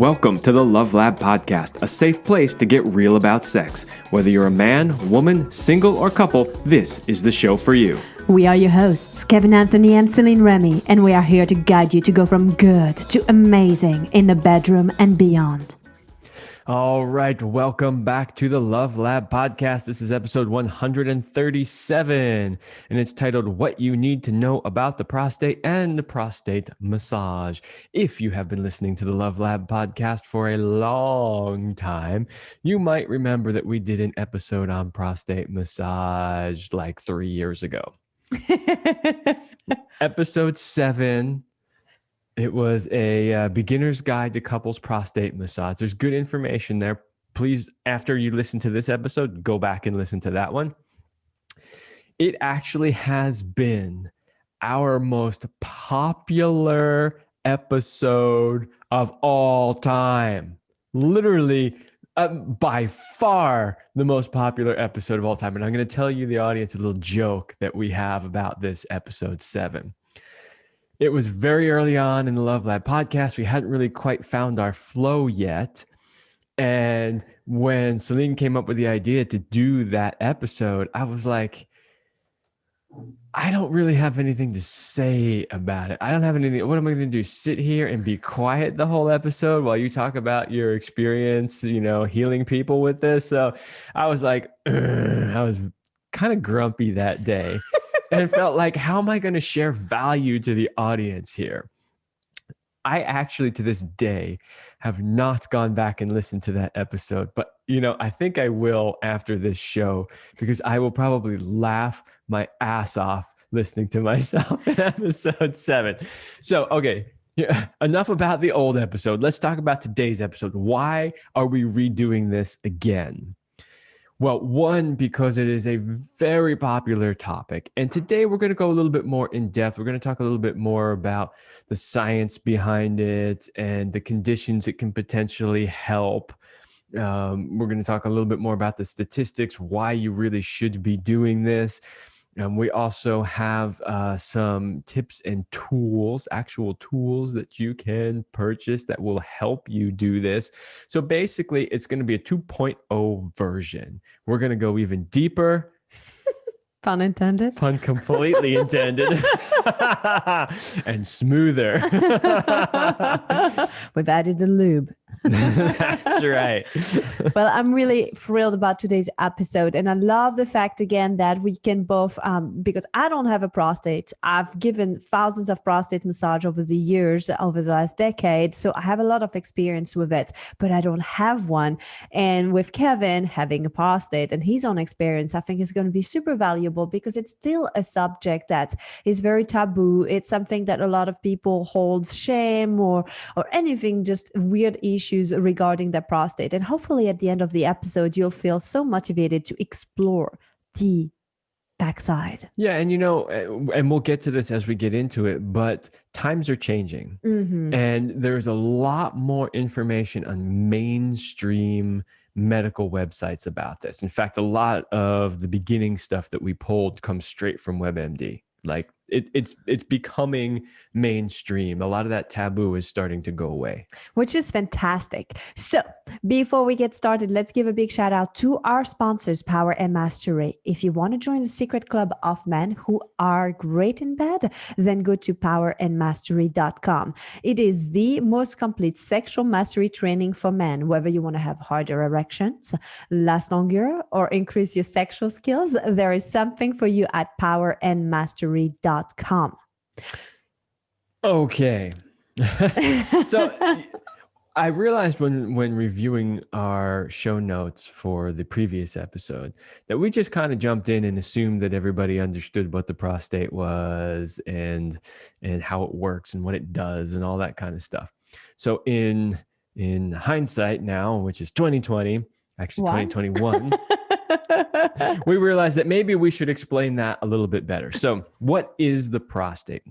Welcome to the Love Lab Podcast, a safe place to get real about sex. Whether you're a man, woman, single, or couple, this is the show for you. We are your hosts, Kevin Anthony and Céline Remy, and we are here to guide you to go from good to amazing in the bedroom and beyond. All right, welcome back to the Love Lab Podcast. This is episode 137, and it's titled What You Need to Know About the Prostate and the Prostate Massage. If you have been listening to the Love Lab Podcast for a long time, you might remember that we did an episode on prostate massage like 3 years ago. Episode 7. It was a beginner's guide to couples prostate massage. There's good information there. Please, after you listen to this episode, go back and listen to that one. It actually has been our most popular episode of all time. Literally, by far the most popular episode of all time. And I'm going to tell you, the audience, a little joke that we have about this episode 7. It was very early on in the Love Lab podcast. We hadn't really quite found our flow yet. And when Céline came up with the idea to do that episode, I was like, I don't really have anything to say about it. I don't have anything. What am I going to do? Sit here and be quiet the whole episode while you talk about your experience, healing people with this? So I was like, I was kind of grumpy that day. And it felt like, how am I going to share value to the audience here? I actually, to this day, have not gone back and listened to that episode. But, I think I will after this show, because I will probably laugh my ass off listening to myself in episode 7. So, okay, enough about the old episode. Let's talk about today's episode. Why are we redoing this again? Well, one, because it is a very popular topic. And today we're going to go a little bit more in depth. We're going to talk a little bit more about the science behind it and the conditions it can potentially help. We're going to talk a little bit more about the statistics, why you really should be doing this. We also have some tips and tools, actual tools that you can purchase that will help you do this. So basically, it's going to be a 2.0 version. We're going to go even deeper. Pun intended. Pun completely intended. And smoother. We've added the lube. That's right. Well, I'm really thrilled about today's episode. And I love the fact, again, that we can both, because I don't have a prostate. I've given thousands of prostate massage over the years, over the last decade. So I have a lot of experience with it, but I don't have one. And with Kevin having a prostate and his own experience, I think is going to be super valuable because it's still a subject that is very taboo. It's something that a lot of people hold shame or anything, just weird issues regarding the prostate. And hopefully at the end of the episode, you'll feel so motivated to explore the backside. Yeah. And, and we'll get to this as we get into it, but times are changing. Mm-hmm. And there's a lot more information on mainstream medical websites about this. In fact, a lot of the beginning stuff that we pulled comes straight from WebMD. Like it's becoming mainstream. A lot of that taboo is starting to go away, which is fantastic. So before we get started, let's give a big shout out to our sponsors, Power and Mastery. If you want to join the secret club of men who are great in bed, then go to powerandmastery.com. It is the most complete sexual mastery training for men, whether you want to have harder erections, last longer, or increase your sexual skills. There is something for you at powerandmastery.com. Okay. So I realized when reviewing our show notes for the previous episode that we just kind of jumped in and assumed that everybody understood what the prostate was and how it works and what it does and all that kind of stuff. So in hindsight now, which is 2020, actually 2021, we realized that maybe we should explain that a little bit better. So what is the prostate?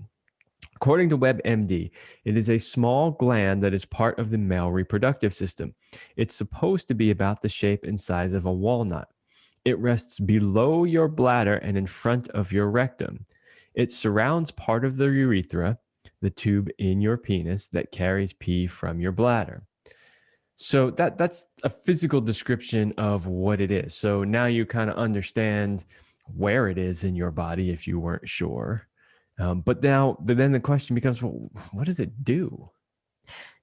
According to WebMD, it is a small gland that is part of the male reproductive system. It's supposed to be about the shape and size of a walnut. It rests below your bladder and in front of your rectum. It surrounds part of the urethra, the tube in your penis that carries pee from your bladder. So that's a physical description of what it is. So now you kind of understand where it is in your body if you weren't sure. But then the question becomes, well, what does it do?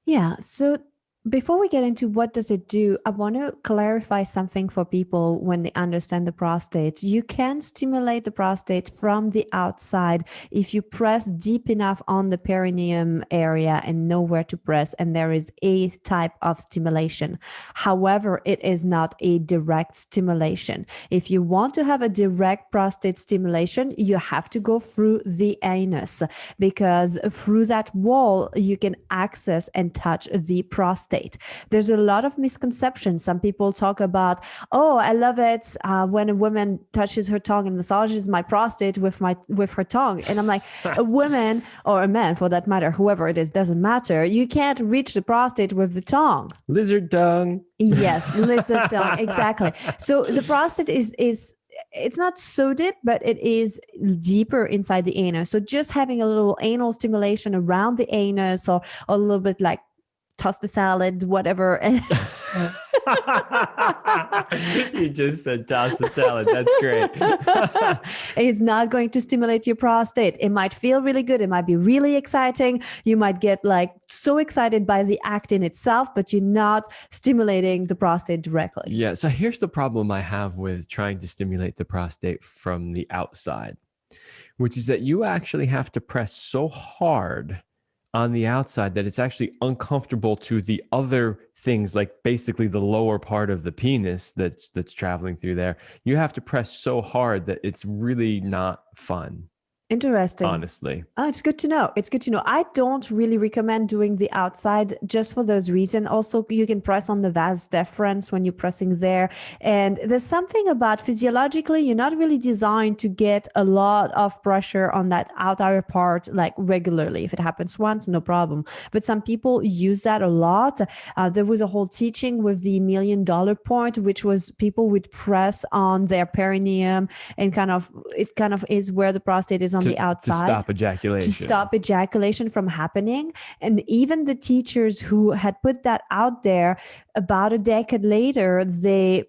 Yeah. So before we get into what does it do, I want to clarify something for people when they understand the prostate. You can stimulate the prostate from the outside if you press deep enough on the perineum area and know where to press, and there is a type of stimulation. However, it is not a direct stimulation. If you want to have a direct prostate stimulation, you have to go through the anus, because through that wall, you can access and touch the prostate. There's a lot of misconceptions. Some people talk about, oh, I love it when a woman touches her tongue and massages my prostate with her tongue. And I'm like, a woman or a man for that matter, whoever it is, doesn't matter. You can't reach the prostate with the tongue. Lizard tongue. Yes, lizard tongue. Exactly. So the prostate is it's not so deep, but it is deeper inside the anus. So just having a little anal stimulation around the anus, or a little bit like toss the salad, whatever. You just said toss the salad. That's great. It's not going to stimulate your prostate. It might feel really good. It might be really exciting. You might get like so excited by the act in itself, but you're not stimulating the prostate directly. Yeah. So here's the problem I have with trying to stimulate the prostate from the outside, which is that you actually have to press so hard on the outside that it's actually uncomfortable to the other things, like basically the lower part of the penis that's traveling through there. You have to press so hard that it's really not fun. Interesting. Honestly. Oh, it's good to know. It's good to know. I don't really recommend doing the outside just for those reasons. Also, you can press on the vas deferens when you're pressing there. And there's something about physiologically, you're not really designed to get a lot of pressure on that outer part like regularly. If it happens once, no problem. But some people use that a lot. There was a whole teaching with the $1 million point, which was people would press on their perineum, and it kind of is where the prostate is on the outside to stop ejaculation from happening. And even the teachers who had put that out there, about a decade later, they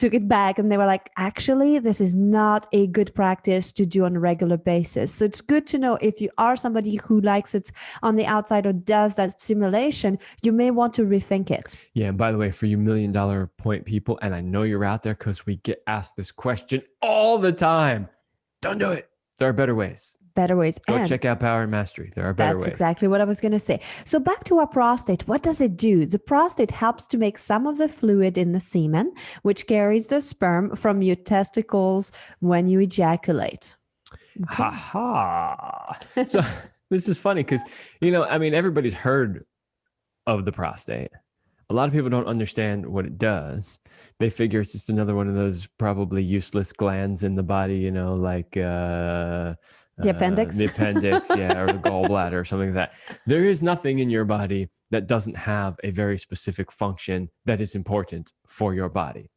took it back and they were like, actually, this is not a good practice to do on a regular basis. So it's good to know if you are somebody who likes it on the outside or does that stimulation, you may want to rethink it. Yeah. And by the way, for you $1 million point people, and I know you're out there because we get asked this question all the time, don't do it. There are better ways. Go check out Power and Mastery. There are better ways. That's exactly what I was going to say. So back to our prostate. What does it do? The prostate helps to make some of the fluid in the semen, which carries the sperm from your testicles when you ejaculate. Okay. Ha ha. So this is funny because, everybody's heard of the prostate. A lot of people don't understand what it does. They figure it's just another one of those probably useless glands in the body, like the appendix. The appendix, yeah, or the gallbladder or something like that. There is nothing in your body that doesn't have a very specific function that is important for your body.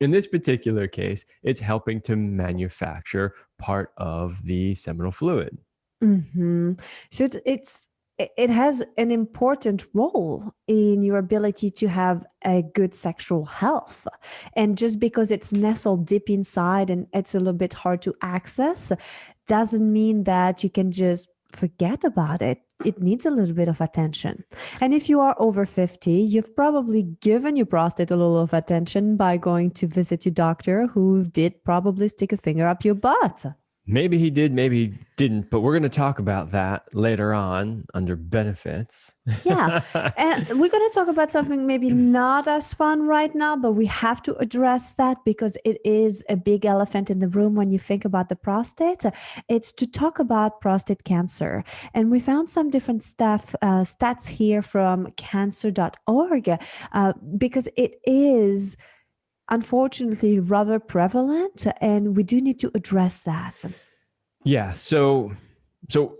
In this particular case, it's helping to manufacture part of the seminal fluid. Mm-hmm. So it has an important role in your ability to have a good sexual health. And just because it's nestled deep inside and it's a little bit hard to access, doesn't mean that you can just forget about it. It needs a little bit of attention. And if you are over 50, you've probably given your prostate a little of attention by going to visit your doctor, who did probably stick a finger up your butt. Maybe he did, maybe he didn't, but we're going to talk about that later on under benefits. Yeah. And we're going to talk about something maybe not as fun right now, but we have to address that because it is a big elephant in the room when you think about the prostate. It's to talk about prostate cancer. And we found some different stats here from cancer.org because it is unfortunately rather prevalent, and we do need to address that. Yeah, so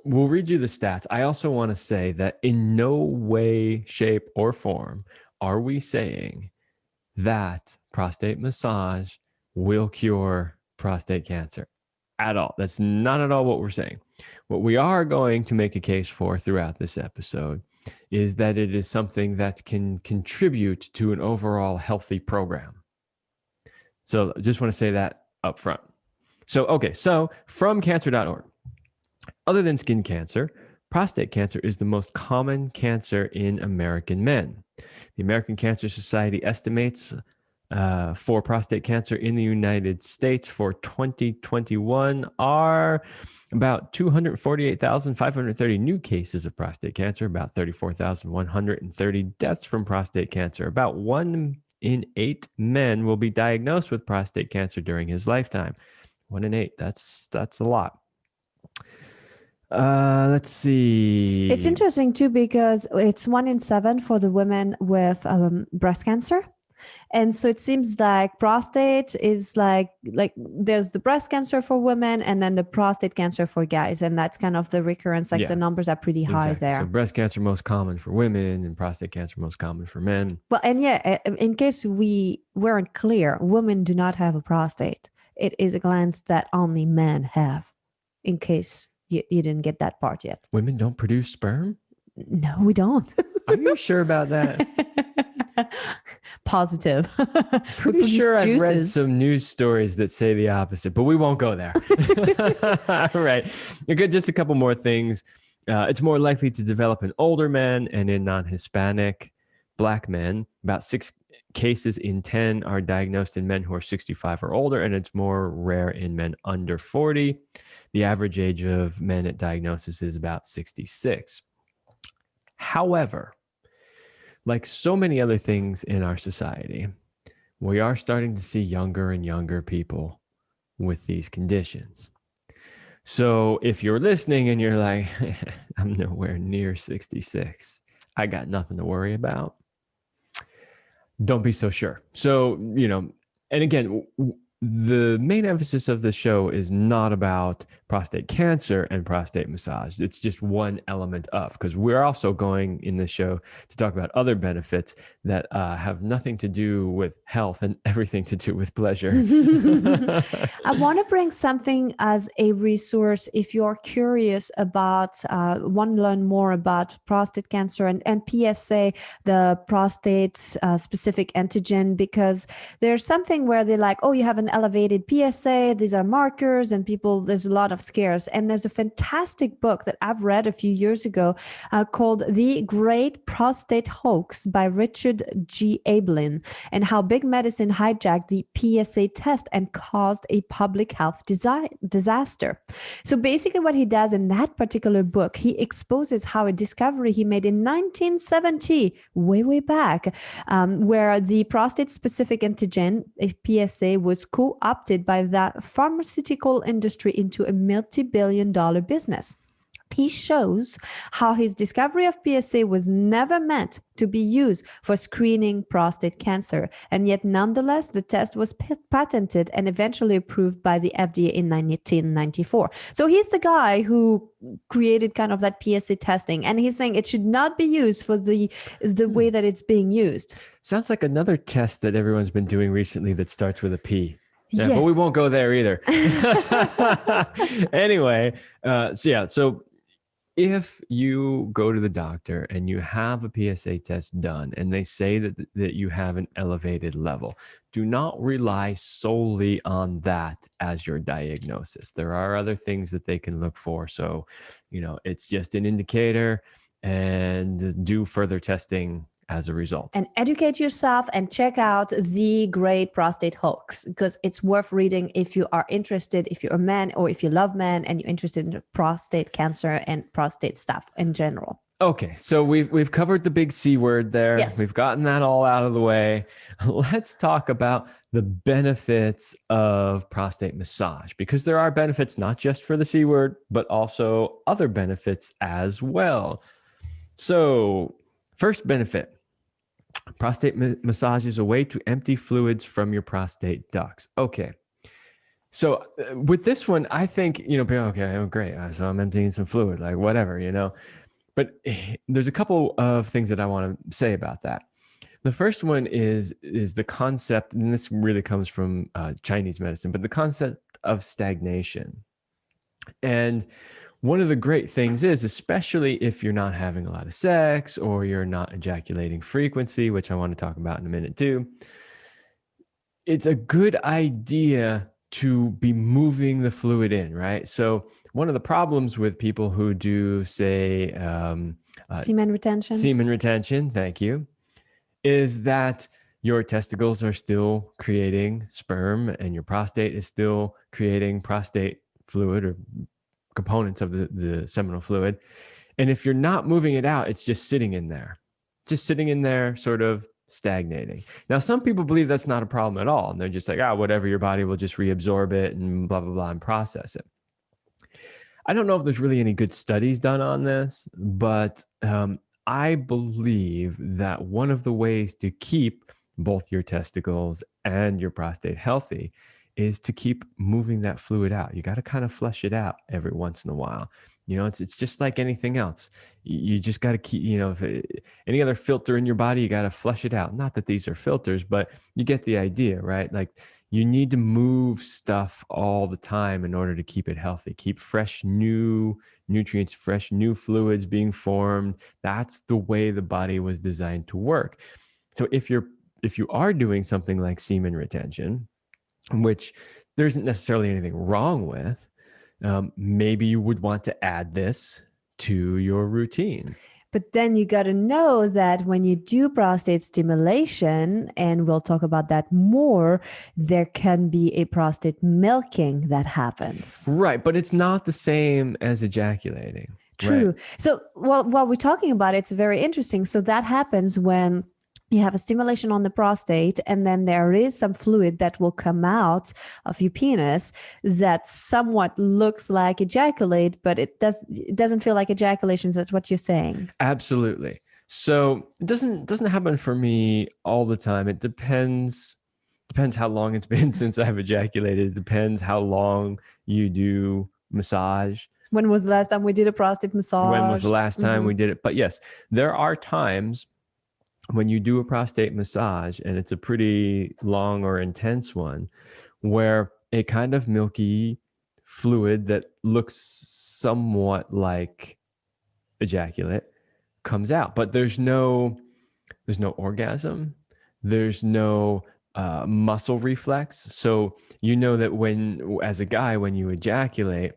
we'll read you the stats. I also want to say that in no way, shape, or form are we saying that prostate massage will cure prostate cancer at all. That's not at all what we're saying. What we are going to make a case for throughout this episode is that it is something that can contribute to an overall healthy program. So I just want to say that up front. So from cancer.org, other than skin cancer, prostate cancer is the most common cancer in American men. The American Cancer Society estimates for prostate cancer in the United States for 2021 are about 248,530 new cases of prostate cancer, about 34,130 deaths from prostate cancer. About 1 in 8 men will be diagnosed with prostate cancer during his lifetime. 1 in 8, that's a lot. Let's see. It's interesting too, because it's 1 in 7 for the women with breast cancer. And so it seems like prostate is like there's the breast cancer for women and then the prostate cancer for guys. And that's kind of the recurrence, like the numbers are pretty high there. So breast cancer most common for women and prostate cancer most common for men. Well, and in case we weren't clear, women do not have a prostate. It is a gland that only men have, in case you didn't get that part yet. Women don't produce sperm? No, we don't. Are you sure about that? Positive. Pretty sure I've read some news stories that say the opposite, but we won't go there. All right. Good. Just a couple more things. It's more likely to develop in older men and in non-Hispanic Black men. About 6 cases in 10 are diagnosed in men who are 65 or older, and it's more rare in men under 40. The average age of men at diagnosis is about 66. However, like so many other things in our society, we are starting to see younger and younger people with these conditions. So if you're listening and you're like, I'm nowhere near 66, I got nothing to worry about, don't be so sure. So, and again, the main emphasis of the show is not about prostate cancer and prostate massage. It's just one element of, because we're also going in the show to talk about other benefits that have nothing to do with health and everything to do with pleasure. I want to bring something as a resource if you're curious about, want to learn more about prostate cancer and PSA, the prostate specific antigen, because there's something where they're like, oh, you have an elevated PSA, these are markers, and people, there's a lot of scares. And there's a fantastic book that I've read a few years ago called The Great Prostate Hoax by Richard G. Ablin, and how big medicine hijacked the PSA test and caused a public health disaster. So basically what he does in that particular book, he exposes how a discovery he made in 1970, way back, where the prostate-specific antigen, PSA, was co-opted by the pharmaceutical industry into a multi-billion-dollar business. He shows how his discovery of PSA was never meant to be used for screening prostate cancer. And yet, nonetheless, the test was patented and eventually approved by the FDA in 1994. So he's the guy who created kind of that PSA testing. And he's saying it should not be used for the way that it's being used. Sounds like another test that everyone's been doing recently that starts with a P. Yeah, but we won't go there either. Anyway, so if you go to the doctor and you have a PSA test done and they say that you have an elevated level, do not rely solely on that as your diagnosis. There are other things that they can look for. So, it's just an indicator, and do further testing as a result. And educate yourself and check out The Great Prostate Hoax, because it's worth reading if you are interested, if you're a man or if you love men and you're interested in prostate cancer and prostate stuff in general. Okay, so we've covered the big C word there. Yes. We've gotten that all out of the way. Let's talk about the benefits of prostate massage, because there are benefits not just for the C word, but also other benefits as well. So first benefit, prostate massage is a way to empty fluids from your prostate ducts. Okay. So with this one, I think, okay, oh, great. So I'm emptying some fluid, like whatever, but there's a couple of things that I want to say about that. The first one is the concept, and this really comes from Chinese medicine, but the concept of stagnation. And one of the great things is, especially if you're not having a lot of sex or you're not ejaculating frequency, which I want to talk about in a minute too, it's a good idea to be moving the fluid in, right? So one of the problems with people who do, say, Semen retention, thank you, is that your testicles are still creating sperm and your prostate is still creating prostate fluid or components of the seminal fluid. And if you're not moving it out, it's just sitting in there, sort of stagnating. Now, some people believe that's not a problem at all. And they're just like, whatever, your body will just reabsorb it and blah, blah, blah, and process it. I don't know if there's really any good studies done on this, but I believe that one of the ways to keep both your testicles and your prostate healthy is to keep moving that fluid out. You got to kind of flush it out every once in a while. It's just like anything else. You just got to keep, any other filter in your body, you got to flush it out. Not that these are filters, but you get the idea, right? Like you need to move stuff all the time in order to keep it healthy, keep fresh, new nutrients, fresh, new fluids being formed. That's the way the body was designed to work. So if you are doing something like semen retention, which there isn't necessarily anything wrong with, maybe you would want to add this to your routine. But then you got to know that when you do prostate stimulation, and we'll talk about that more, there can be a prostate milking that happens. Right. But it's not the same as ejaculating. True. Right? So while we're talking about it, it's very interesting. So that happens when you have a stimulation on the prostate, and then there is some fluid that will come out of your penis that somewhat looks like ejaculate, but it doesn't feel like ejaculation. That's what you're saying. Absolutely. So it doesn't happen for me all the time. It depends how long it's been since I've ejaculated. It depends how long you do massage. When was the last time we did a prostate massage? When was the last time we did it? But yes, there are times when you do a prostate massage, and it's a pretty long or intense one, where a kind of milky fluid that looks somewhat like ejaculate comes out, but there's no orgasm, there's no muscle reflex. So that as a guy, when you ejaculate,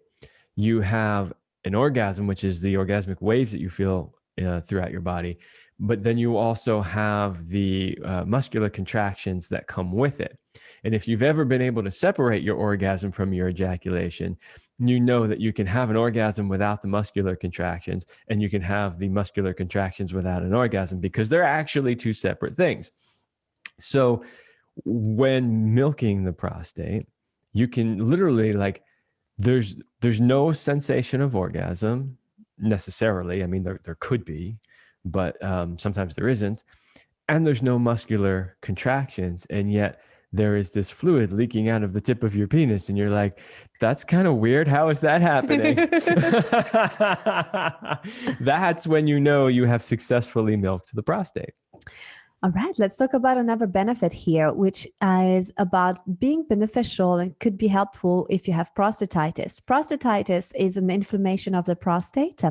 you have an orgasm, which is the orgasmic waves that you feel throughout your body. But then you also have the muscular contractions that come with it. And if you've ever been able to separate your orgasm from your ejaculation, you know that you can have an orgasm without the muscular contractions, and you can have the muscular contractions without an orgasm, because they're actually two separate things. So when milking the prostate, you can literally, like, there's no sensation of orgasm necessarily. I mean, there could be, but sometimes there isn't. And there's no muscular contractions. And yet there is this fluid leaking out of the tip of your penis. And you're like, that's kind of weird. How is that happening? That's when you know you have successfully milked the prostate. All right, let's talk about another benefit here, which is about being beneficial and could be helpful if you have prostatitis. Prostatitis is an inflammation of the prostate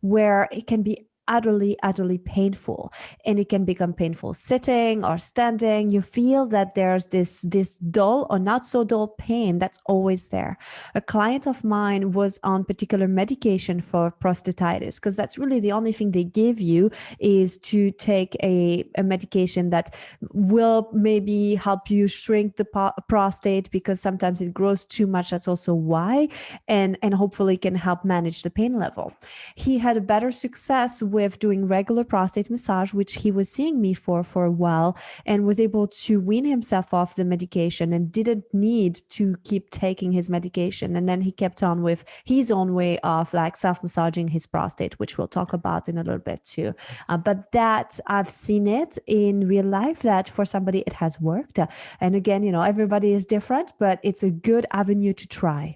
where it can be utterly painful, and it can become painful sitting or standing. You feel that there's this dull or not so dull pain that's always there. A client of mine was on particular medication for prostatitis, because that's really the only thing they give you, is to take a medication that will maybe help you shrink the prostate, because sometimes it grows too much. That's also why, and hopefully can help manage the pain level. He had a better success with doing regular prostate massage, which he was seeing me for a while, and was able to wean himself off the medication and didn't need to keep taking his medication. And then he kept on with his own way of like self-massaging his prostate, which we'll talk about in a little bit too. But that I've seen it in real life, that for somebody it has worked. And again, everybody is different, but it's a good avenue to try.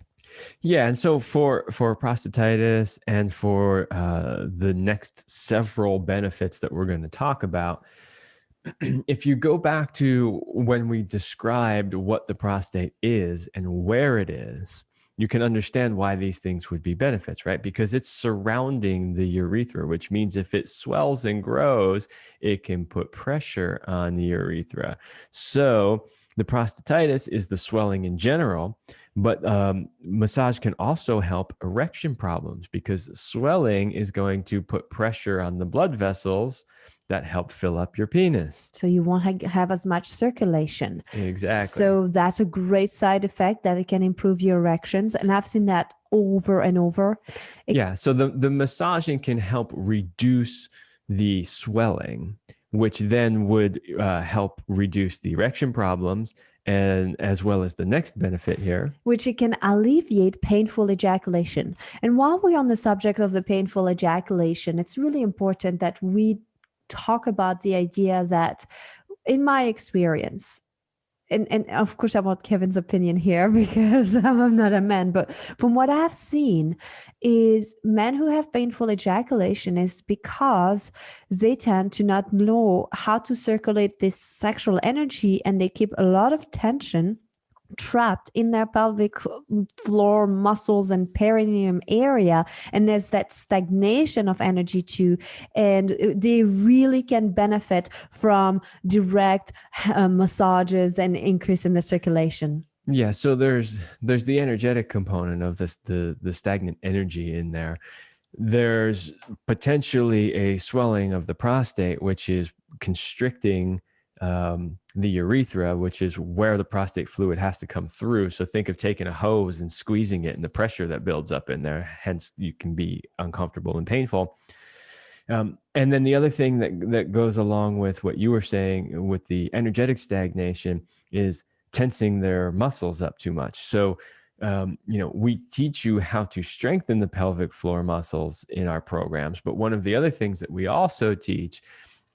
Yeah. And so for prostatitis and for the next several benefits that we're going to talk about, if you go back to when we described what the prostate is and where it is, you can understand why these things would be benefits, right? Because it's surrounding the urethra, which means if it swells and grows, it can put pressure on the urethra. So the prostatitis is the swelling in general, but massage can also help erection problems because swelling is going to put pressure on the blood vessels that help fill up your penis. So you won't have as much circulation. Exactly. So that's a great side effect, that it can improve your erections. And I've seen that over and over. So the massaging can help reduce the swelling, which then would help reduce the erection problems, and as well as the next benefit here, which it can alleviate painful ejaculation. And while we're on the subject of the painful ejaculation, it's really important that we talk about the idea that, in my experience, and of course I want Kevin's opinion here because I'm not a man, but from what I've seen is men who have painful ejaculation is because they tend to not know how to circulate this sexual energy, and they keep a lot of tension trapped in their pelvic floor muscles and perineum area, and there's that stagnation of energy too, and they really can benefit from direct massages and increase in the circulation. Yeah, so there's the energetic component of this, the stagnant energy in there. There's potentially a swelling of the prostate, which is constricting the urethra, which is where the prostate fluid has to come through. So think of taking a hose and squeezing it and the pressure that builds up in there. Hence, you can be uncomfortable and painful. And then the other thing that goes along with what you were saying with the energetic stagnation is tensing their muscles up too much. So, we teach you how to strengthen the pelvic floor muscles in our programs. But one of the other things that we also teach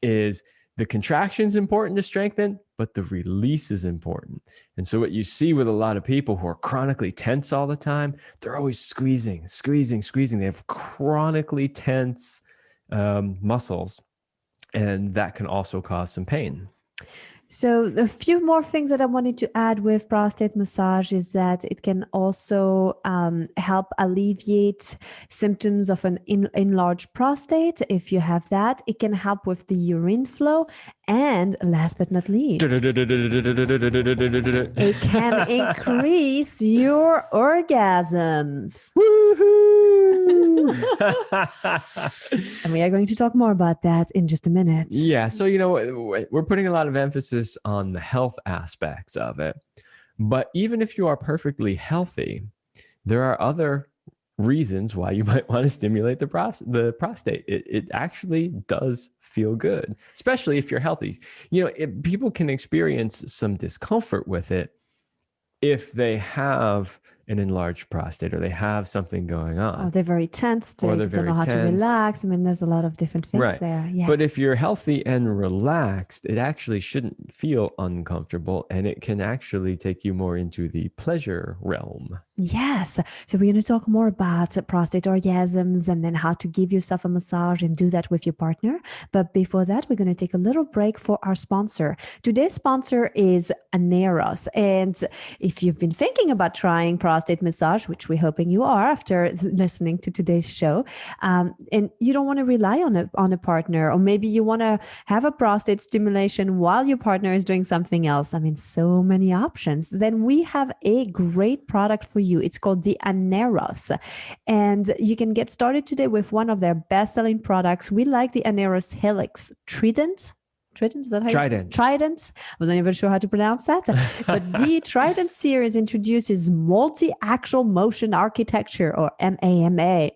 is the contraction is important to strengthen, but the release is important. And so what you see with a lot of people who are chronically tense all the time, they're always squeezing. They have chronically tense muscles, and that can also cause some pain. So a few more things that I wanted to add with prostate massage is that it can also help alleviate symptoms of an enlarged prostate. If you have that, it can help with the urine flow. And last but not least, it can increase your orgasms. And we are going to talk more about that in just a minute. Yeah. So, we're putting a lot of emphasis on the health aspects of it. But even if you are perfectly healthy, there are other reasons why you might want to stimulate the prostate. It actually does feel good, especially if you're healthy. People can experience some discomfort with it if they have an enlarged prostate or they have something going on. Oh, they're very tense. They don't know how to relax. I mean, there's a lot of different things there. Yeah. But if you're healthy and relaxed, it actually shouldn't feel uncomfortable, and it can actually take you more into the pleasure realm. Yes. So we're going to talk more about prostate orgasms and then how to give yourself a massage and do that with your partner. But before that, we're going to take a little break for our sponsor. Today's sponsor is ANEROS. And if you've been thinking about trying prostate massage, which we're hoping you are after listening to today's show, and you don't want to rely on a partner, or maybe you want to have a prostate stimulation while your partner is doing something else. I mean, so many options. Then we have a great product for you. It's called the ANEROS, and you can get started today with one of their best-selling products. We like the ANEROS Helix Trident. Is that how Trident. Trident. I wasn't even sure how to pronounce that. But the Trident series introduces multi-axial motion architecture, or MAMA.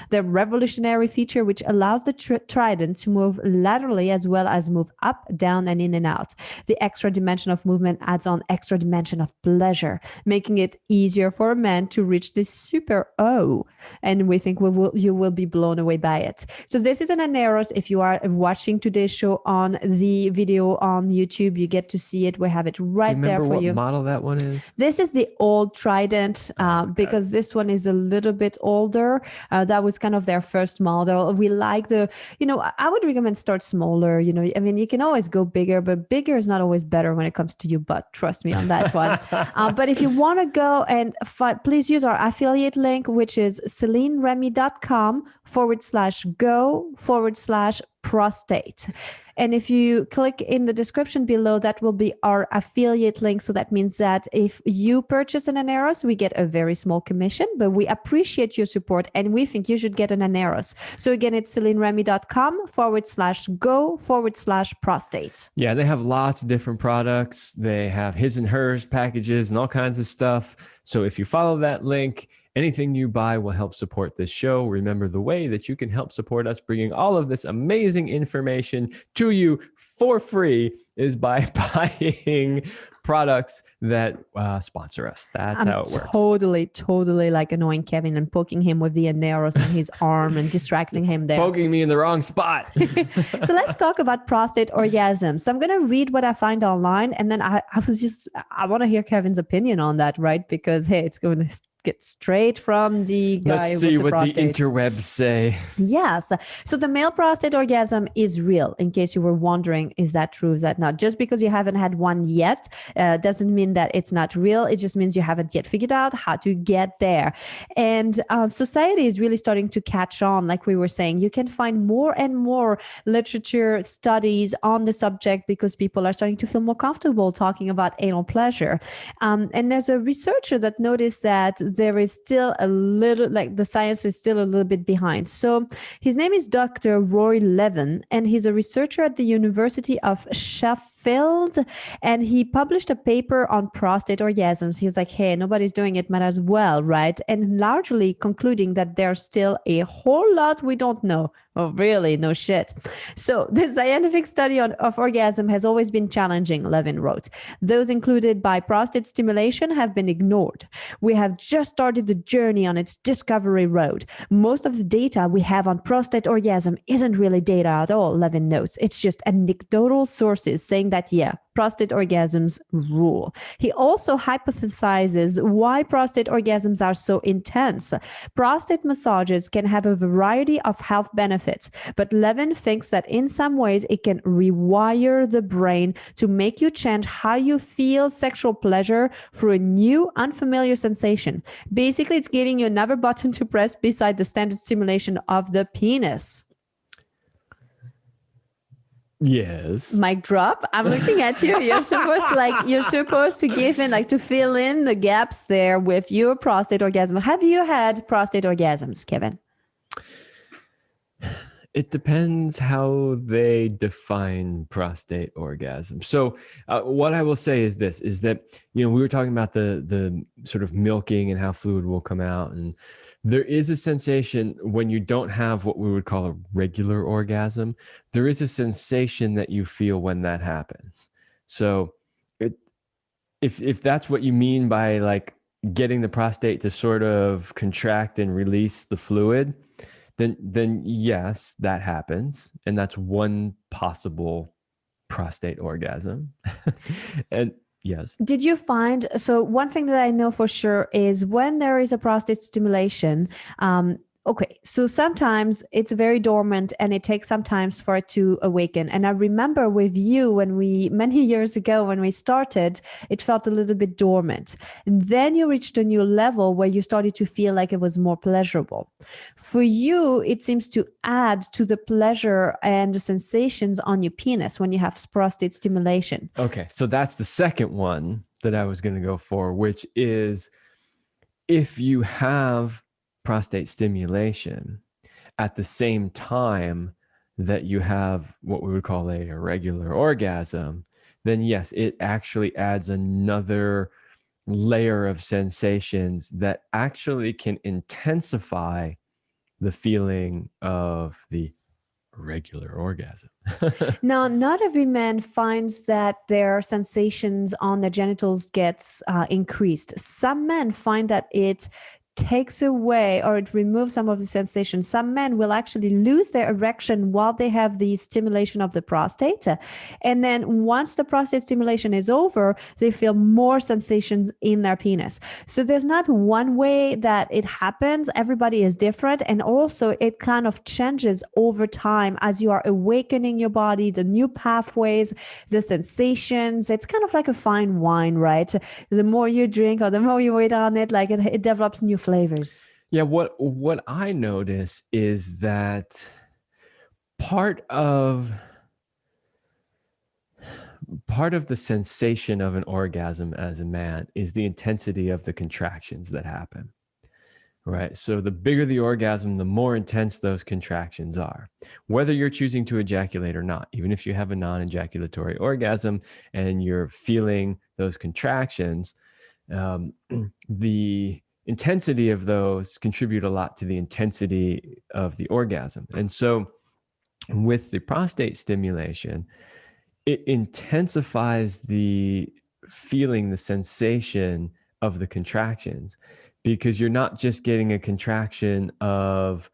The revolutionary feature which allows the Trident to move laterally as well as move up, down, and in and out. The extra dimension of movement adds on extra dimension of pleasure, making it easier for a man to reach this super O. And we think you will be blown away by it. So this is an ANEROS. If you are watching today's show on the video on YouTube. You get to see it. We have it right there for what you. Model that one is? This is the old Trident because this one is a little bit older. That was kind of their first model. We like I would recommend start smaller. I mean, you can always go bigger, but bigger is not always better when it comes to your butt. Trust me on that one. But if you want to go and please use our affiliate link, which is CelineRemy.com/go/prostate. And if you click in the description below, that will be our affiliate link. So that means that if you purchase an ANEROS, we get a very small commission, but we appreciate your support and we think you should get an ANEROS. So again, it's CelineRemy.com/go/prostate. Yeah, they have lots of different products. They have his and hers packages and all kinds of stuff. So if you follow that link, anything you buy will help support this show. Remember, the way that you can help support us bringing all of this amazing information to you for free is by buying products that sponsor us. That's how it works. Totally like annoying Kevin and poking him with the ANEROS in his arm and distracting him there. Poking me in the wrong spot. So let's talk about prostate orgasm. So I'm going to read what I find online. And then I want to hear Kevin's opinion on that, right? Because, hey, it's going to get straight from the guy. Let's see with the what prostate. the interwebs say. Yes. So the male prostate orgasm is real. In case you were wondering, is that true? Is that not? Just because you haven't had one yet doesn't mean that it's not real. It just means you haven't yet figured out how to get there. And society is really starting to catch on. Like we were saying, you can find more and more literature studies on the subject because people are starting to feel more comfortable talking about anal pleasure. And there's a researcher that noticed that there is still a little, like the science is still a little bit behind. So his name is Dr. Roy Levin, and he's a researcher at the University of Sheffield, and he published a paper on prostate orgasms. He was like, hey, nobody's doing it, might as well, right? And largely concluding that there's still a whole lot we don't know. Oh, really? No shit. So the scientific study of orgasm has always been challenging, Levin wrote. Those included by prostate stimulation have been ignored. We have just started the journey on its discovery road. Most of the data we have on prostate orgasm isn't really data at all, Levin notes. It's just anecdotal sources saying that, yeah, prostate orgasms rule. He also hypothesizes why prostate orgasms are so intense. Prostate massages can have a variety of health benefits, but Levin thinks that in some ways it can rewire the brain to make you change how you feel sexual pleasure through a new, unfamiliar sensation. Basically, it's giving you another button to press beside the standard stimulation of the penis. Yes. Mic drop. I'm looking at you. You're supposed to give in, like to fill in the gaps there with your prostate orgasm. Have you had prostate orgasms, Kevin? It depends how they define prostate orgasm. So what I will say is this, is that, we were talking about the sort of milking and how fluid will come out. And there is a sensation when you don't have what we would call a regular orgasm. There is a sensation that you feel when that happens. So if that's what you mean by like getting the prostate to sort of contract and release the fluid, then yes, that happens. And that's one possible prostate orgasm. And yes. Did you find, so one thing that I know for sure is when there is a prostate stimulation, okay, so sometimes it's very dormant and it takes some time for it to awaken. And I remember with you many years ago when we started, it felt a little bit dormant. And then you reached a new level where you started to feel like it was more pleasurable. For you, it seems to add to the pleasure and the sensations on your penis when you have prostate stimulation. Okay, so that's the second one that I was going to go for, which is if you have prostate stimulation at the same time that you have what we would call a irregular orgasm, then yes, it actually adds another layer of sensations that actually can intensify the feeling of the regular orgasm. Now, not every man finds that their sensations on the genitals gets increased. Some men find that it takes away or it removes some of the sensation. Some men will actually lose their erection while they have the stimulation of the prostate. And then once the prostate stimulation is over, they feel more sensations in their penis. So there's not one way that it happens. Everybody is different. And also it kind of changes over time as you are awakening your body, the new pathways, the sensations. It's kind of like a fine wine, right? The more you drink or the more you wait on it, like it develops new flavors. Yeah, what I notice is that part of the sensation of an orgasm as a man is the intensity of the contractions that happen. Right. So the bigger the orgasm, the more intense those contractions are, whether you're choosing to ejaculate or not. Even if you have a non-ejaculatory orgasm and you're feeling those contractions, the intensity of those contribute a lot to the intensity of the orgasm. And so with the prostate stimulation, it intensifies the feeling, the sensation of the contractions, because you're not just getting a contraction of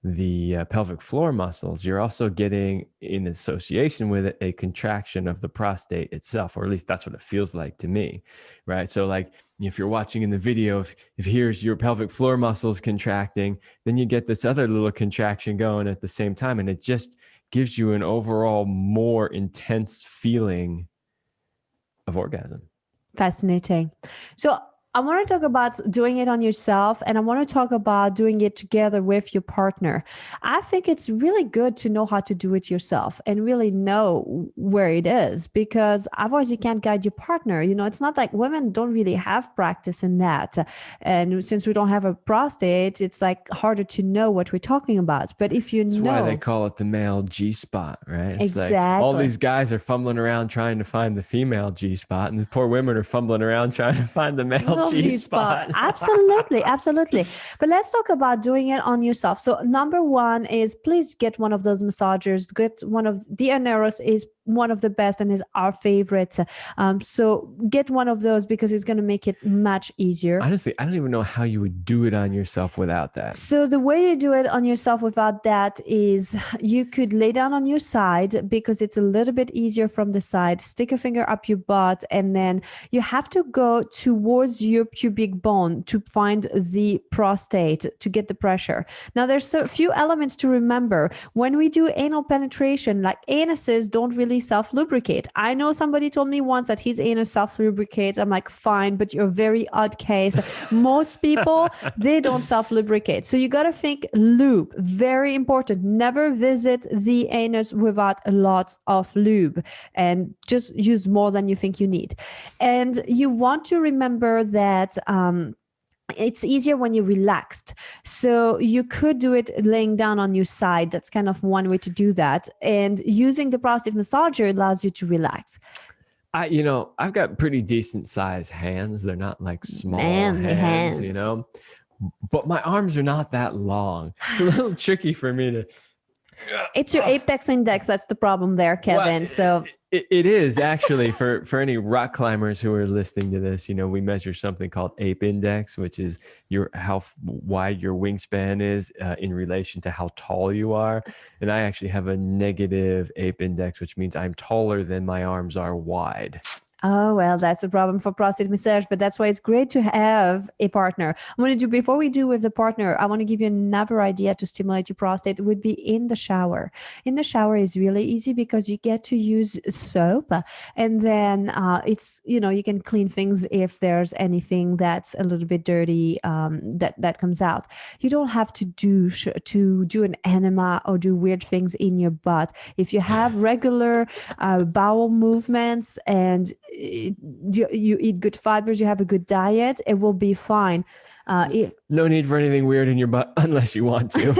the pelvic floor muscles, you're also getting, in association with it, a contraction of the prostate itself, or at least that's what it feels like to me, right? So like if you're watching in the video, if here's your pelvic floor muscles contracting, then you get this other little contraction going at the same time, and it just gives you an overall more intense feeling of orgasm. Fascinating. So I want to talk about doing it on yourself, and I want to talk about doing it together with your partner. I think it's really good to know how to do it yourself and really know where it is, because otherwise you can't guide your partner. You know, it's not like women don't really have practice in that. And since we don't have a prostate, it's like harder to know what we're talking about. But if you That's know, why they call it the male G-spot, right? It's exactly. Like all these guys are fumbling around trying to find the female G-spot, and the poor women are fumbling around trying to find the male G-spot. Absolutely, absolutely. But let's talk about doing it on yourself. So number one is, please get one of those massagers. Get one of the ANEROS is one of the best and is our favorite. So get one of those because it's going to make it much easier. Honestly, I don't even know how you would do it on yourself without that. So the way you do it on yourself without that is you could lay down on your side because it's a little bit easier from the side. Stick a finger up your butt, and then you have to go towards your pubic bone to find the prostate to get the pressure. Now, there's a few elements to remember. When we do anal penetration, like anuses don't really self-lubricate. I know somebody told me once that his anus self-lubricates. I'm like, fine, but you're a very odd case. Most people, they don't self-lubricate. So you got to think lube. Very important. Never visit the anus without a lot of lube, and just use more than you think you need. And you want to remember that it's easier when you're relaxed. So you could do it laying down on your side. That's kind of one way to do that. And using the prostate massager allows you to relax. I've got pretty decent sized hands. They're not like small hands, you know, but my arms are not that long. It's a little tricky for me to. It's your apex index. That's the problem there, Kevin. Well, so it is actually for any rock climbers who are listening to this. You know, we measure something called ape index, which is how wide your wingspan is in relation to how tall you are. And I actually have a negative ape index, which means I'm taller than my arms are wide. Oh, well, that's a problem for prostate massage, but that's why it's great to have a partner. Before we do with the partner, I want to give you another idea to stimulate your prostate. It would be in the shower. In the shower is really easy because you get to use soap, and then you can clean things if there's anything that's a little bit dirty that comes out. You don't have to do an enema or do weird things in your butt. If you have regular bowel movements and you eat good fibers, you have a good diet, it will be fine. No need for anything weird in your butt unless you want to.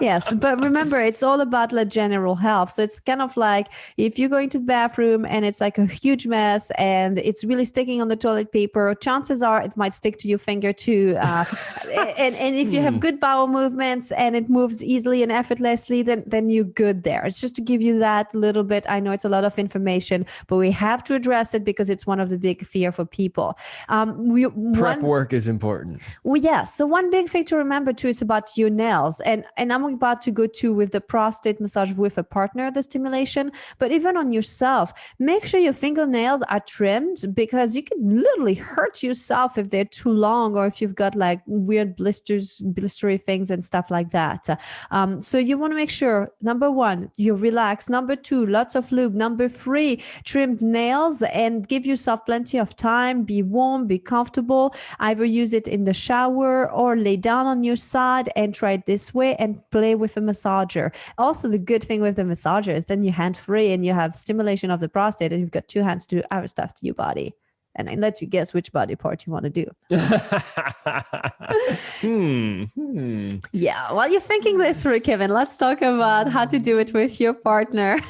Yes, but remember, it's all about the general health. So it's kind of like if you're going to the bathroom and it's like a huge mess and it's really sticking on the toilet paper, chances are it might stick to your finger too. And if you have good bowel movements and it moves easily and effortlessly, then you're good there. It's just to give you that little bit. I know it's a lot of information, but we have to address it because it's one of the big fear for people. Prep work is important. Well, yeah. So one big thing to remember too is about your nails, and I'm about to go to with the prostate massage with a partner, the stimulation, but even on yourself, make sure your fingernails are trimmed because you can literally hurt yourself if they're too long or if you've got like weird blistery things and stuff like that. So you want to make sure, number one, you relax. Number two, lots of lube. Number three, trimmed nails, and give yourself plenty of time. Be warm, be comfortable. Either use it in the shower or lay down on your side and try it this way and play with a massager. Also, the good thing with the massager is then you're hand-free and you have stimulation of the prostate and you've got two hands to do other stuff to your body. And I let you guess which body part you want to do. Yeah, while you're thinking this through, Kevin, let's talk about how to do it with your partner.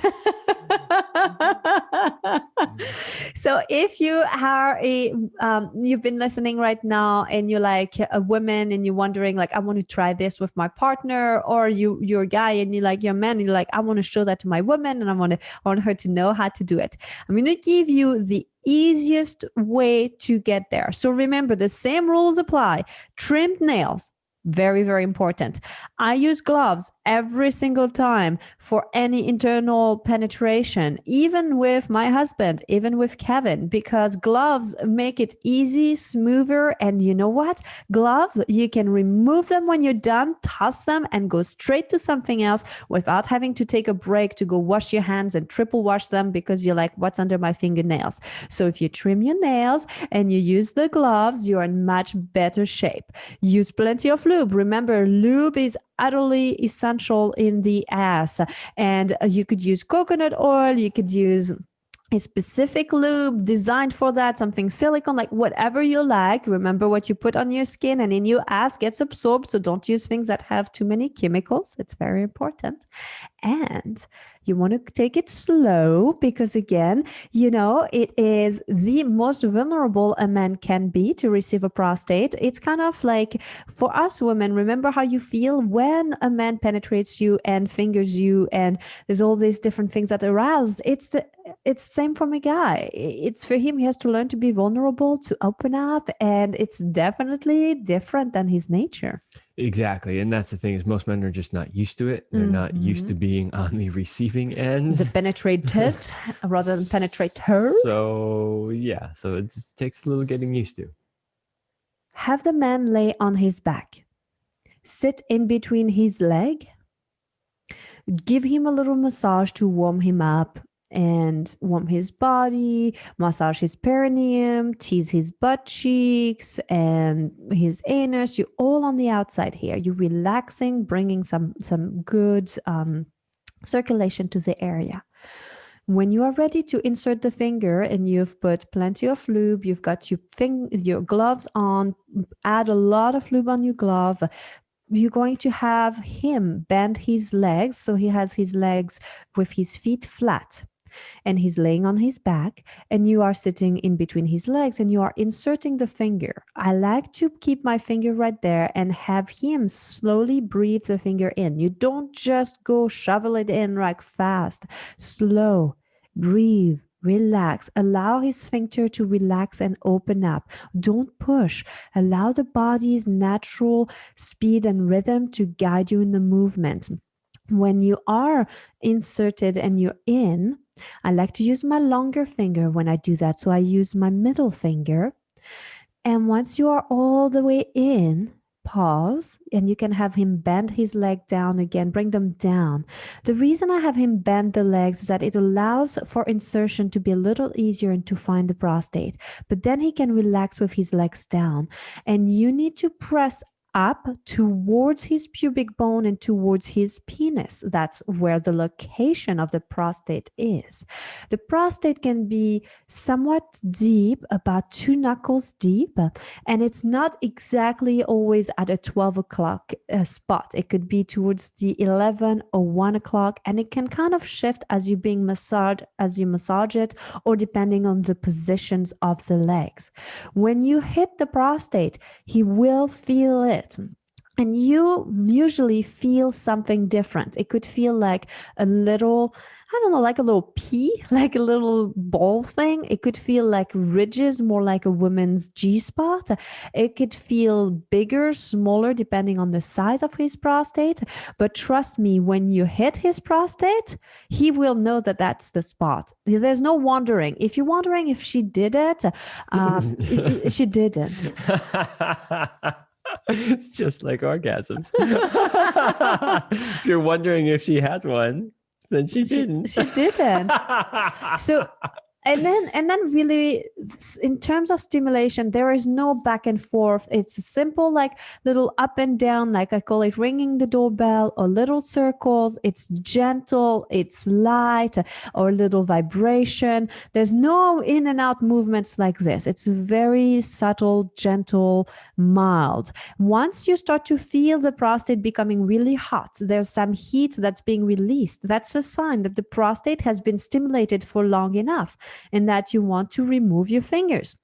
So if you are you've been listening right now and you're like a woman and you're wondering like, I want to try this with my partner, or you're a guy and you're a man and you're like, I want to show that to my woman and I want her to know how to do it. I'm going to give you the easiest way to get there. So remember, the same rules apply. Trimmed nails. Very, very important. I use gloves every single time for any internal penetration, even with my husband, even with Kevin, because gloves make it easy, smoother. And you know what? Gloves, you can remove them when you're done, toss them and go straight to something else without having to take a break to go wash your hands and triple wash them because you're like, what's under my fingernails? So if you trim your nails and you use the gloves, you're in much better shape. Use plenty of lube. Remember, lube is utterly essential in the ass. And you could use coconut oil, you could use a specific lube designed for that, something silicone, like whatever you like. Remember, what you put on your skin and in your ass gets absorbed. So don't use things that have too many chemicals. It's very important. And you want to take it slow because, again, it is the most vulnerable a man can be to receive a prostate. It's kind of like for us women, remember how you feel when a man penetrates you and fingers you and there's all these different things that arouse. It's same from a guy. It's for him, he has to learn to be vulnerable, to open up, and it's definitely different than his nature. Exactly. And that's the thing, is most men are just not used to it. They're not used to being on the receiving end. The penetrated rather than penetrator. So yeah, so it just takes a little getting used to. Have the man lay on his back. Sit in between his leg. Give him a little massage to warm him up and warm his body, massage his perineum, tease his butt cheeks and his anus. You're all on the outside here. You're relaxing, bringing some good circulation to the area. When you are ready to insert the finger and you've put plenty of lube, you've got your gloves on, add a lot of lube on your glove. You're going to have him bend his legs. So he has his legs with his feet flat. And he's laying on his back and you are sitting in between his legs and you are inserting the finger. I like to keep my finger right there and have him slowly breathe the finger in. You don't just go shovel it in like fast. Slow, breathe, relax. Allow his sphincter to relax and open up. Don't push. Allow the body's natural speed and rhythm to guide you in the movement. When you are inserted and you're in, I like to use my longer finger when I do that. So I use my middle finger. And once you are all the way in, pause, and you can have him bend his leg down again, bring them down. The reason I have him bend the legs is that it allows for insertion to be a little easier and to find the prostate. But then he can relax with his legs down. And you need to press up towards his pubic bone and towards his penis. That's where the location of the prostate is. The prostate can be somewhat deep, about 2 knuckles deep, and it's not exactly always at a 12 o'clock spot. It could be towards the 11 or 1 o'clock, and it can kind of shift as you massage it, or depending on the positions of the legs. When you hit the prostate, he will feel it. And you usually feel something different. It could feel like a little, I don't know, like a little pea, like a little ball thing. It could feel like ridges, more like a woman's G-spot. It could feel bigger, smaller, depending on the size of his prostate. But trust me, when you hit his prostate, he will know that that's the spot. There's no wondering. If you're wondering if she did it, she didn't. It's just like orgasms. If you're wondering if she had one, then she didn't. She didn't. So, and then really, in terms of stimulation, there is no back and forth. It's a simple, like little up and down, like I call it ringing the doorbell, or little circles. It's gentle, it's light, or little vibration. There's no in and out movements like this. It's very subtle, gentle, mild. Once you start to feel the prostate becoming really hot, there's some heat that's being released. That's a sign that the prostate has been stimulated for long enough, and that you want to remove your fingers.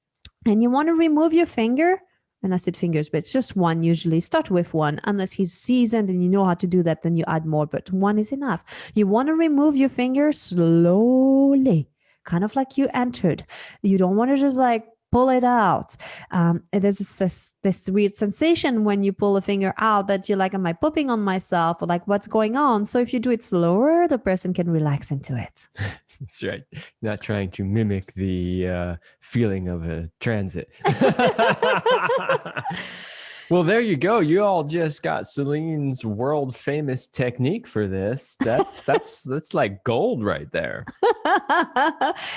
And you want to remove your finger, and I said fingers, but it's just one usually. Start with one. Unless he's seasoned and you know how to do that, then you add more, but one is enough. You want to remove your finger slowly, kind of like you entered. You don't want to just like pull it out. There's this weird sensation when you pull a finger out that you're like, am I pooping on myself? Or like, what's going on? So if you do it slower, the person can relax into it. That's right. Not trying to mimic the feeling of a transit. Well, there you go. You all just got Céline's world famous technique for this. That's like gold right there.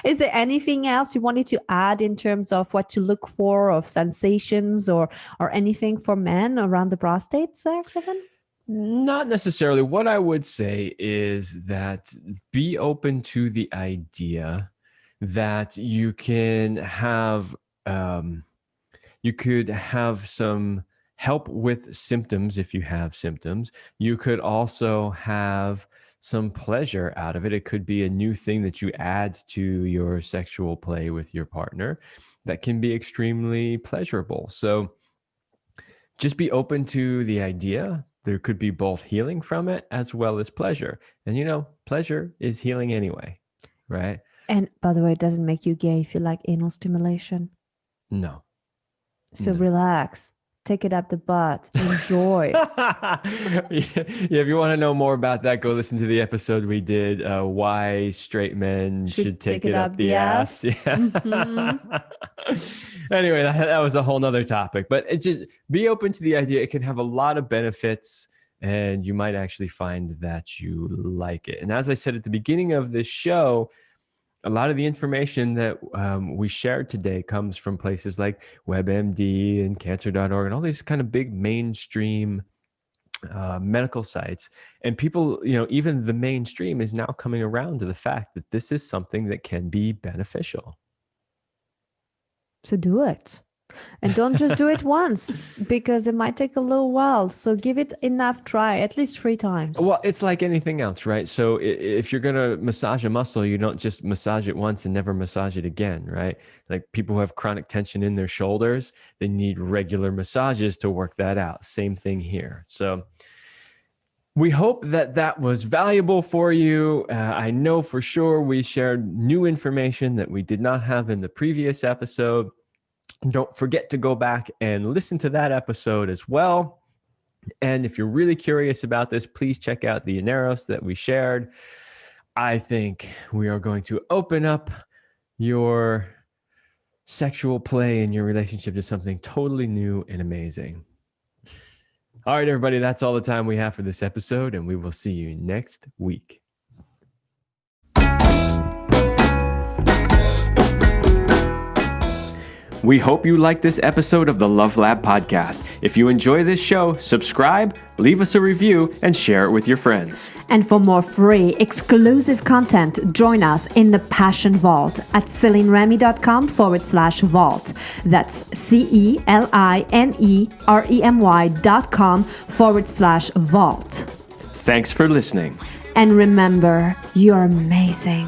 Is there anything else you wanted to add in terms of what to look for, of sensations or anything for men around the prostate, Kevin? Not necessarily. What I would say is that be open to the idea that you can have, you could have some help with symptoms if you have symptoms. You could also have some pleasure out of it. It could be a new thing that you add to your sexual play with your partner that can be extremely pleasurable. So just be open to the idea. There could be both healing from it as well as pleasure. And you know, pleasure is healing anyway, right? And by the way, it doesn't make you gay if you like anal stimulation. No. So relax. Take it up the butt. Enjoy. Yeah, if you want to know more about that, go listen to the episode we did, why straight men should take it up the ass. Yeah. Mm-hmm. Anyway, that was a whole nother topic, but it just be open to the idea. It can have a lot of benefits, and you might actually find that you like it. And as I said at the beginning of this show, a lot of the information that we shared today comes from places like WebMD and Cancer.org and all these kind of big mainstream medical sites. And people, you know, even the mainstream is now coming around to the fact that this is something that can be beneficial. So do it. And don't just do it once, because it might take a little while. So give it enough try, at least 3 times. Well, it's like anything else, right? So if you're going to massage a muscle, you don't just massage it once and never massage it again, right? Like people who have chronic tension in their shoulders, they need regular massages to work that out. Same thing here. So we hope that was valuable for you. I know for sure we shared new information that we did not have in the previous episode. Don't forget to go back and listen to that episode as well. And if you're really curious about this, please check out the ANEROS that we shared. I think we are going to open up your sexual play in your relationship to something totally new and amazing. All right, everybody, that's all the time we have for this episode, and we will see you next week. We hope you like this episode of the Love Lab podcast. If you enjoy this show, subscribe, leave us a review, and share it with your friends. And for more free, exclusive content, join us in the Passion Vault at CelineRemy.com/vault. That's CelineRemy.com/vault. Thanks for listening. And remember, you're amazing.